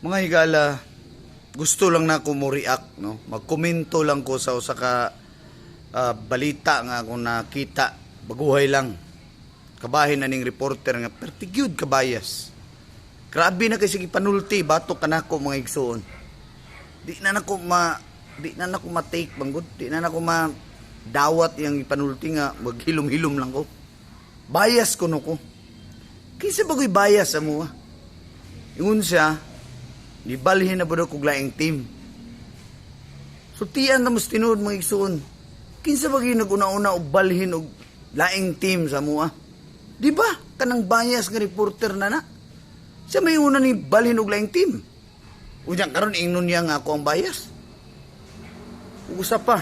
Mga higala, gusto lang na ako mo react, no? Magkomento lang ko sa usa ka balita nga akong nakita, baguhay lang. Kabahin na ning reporter nga pertigyud kabayas. Grabe na kasi panulti batok kanako mga igsoon. Di na nako ma-take banggod, di na nako dawat yang ipanulti nga maghilom-hilom lang ko. Bias ko no ko. Kinsa bagoy bias sa mo? Ingon siya, nibalhin na ba kog laing team. Sutian na mas tinuod mga igsoon. Kinsa bagay naguna-una og balhin og laing team sa mua? Di ba? Kanang bias nga reporter na. Siya may una ni balhin og laing team. Unyang karon ingnon niya nga ako ang bias. Usa pa.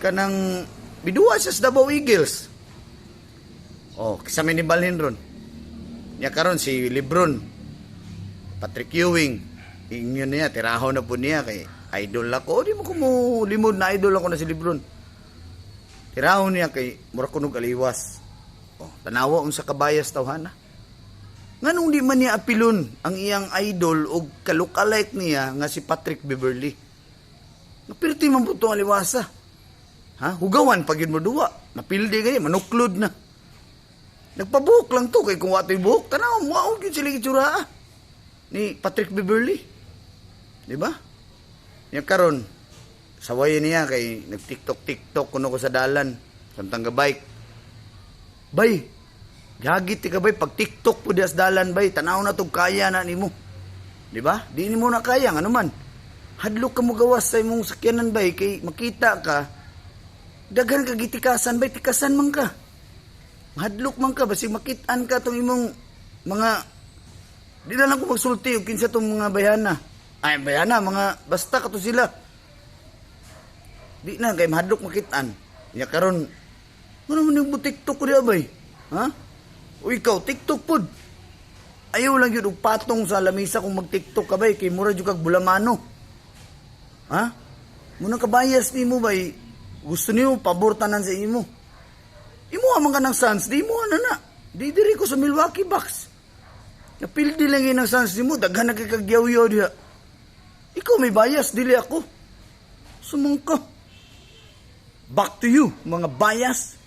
Kanang biduwa siya sa Davao Eagles. Oh, kisa may ni balhin ron. Niya karon si Lebron, Patrick Ewing, ingon niya, tiraho na po niya kay idol ako. Di mo ko mo limod na idol ako na si Lebron. Tiraho niya kay mura kunog aliwas. Oh, tanawa unsa kabayas tawhana. Nganong di man niya apilon ang iyang idol o kalukalike niya nga si Patrick Beverly. Napirti man po itong aliwasa. Ha? Hugawan pagin mo duwa. Napildi kayo, manuklod na. Nagpabuhok lang to kay kung wato'y buhok. Tanaw, muaon yun sila itsura ni Patrick Beverly. Diba? Yan karon sawayan niya kay nag-tiktok kuno ko sa dalan. Samtang gabike. Bay, gagit ka bay, pag tiktok po dias dalan bay, tanaw na to kaya na nimo. Diba? Di nimo na kaya, ano man. Hadlok ka mo gawas sa imong sakyanan bay, kay makita ka, daghan ka gitikasan bay, tikasan man ka. Hadlok man ka, basi makitaan ka tong imong mga, di na lang ko magsulti, o kinsa tong mga bayana. Ay, bayana, mga, basta ka to sila. Di na, kay mahadlok makitaan. Ya karon, ano man yung TikTok ko di abay? Ha? O ikaw, TikTok pod. Ayaw lang yun, patong sa lamisa kung mag-TikTok ka bay, kay mura yung kag bulamano. Ha? Muna kabayas ni mo bay, gusto niyo, pabortanan sa imo. Imo amang ka ng Suns, di mo na. Di diri ko sa Milwaukee Bucks. Napildi lang yun ng Suns di mo, daghan na kikagyaw-yaw diha. Ikaw may bias, dili ako. Sumang ka. Back to you, mga bias.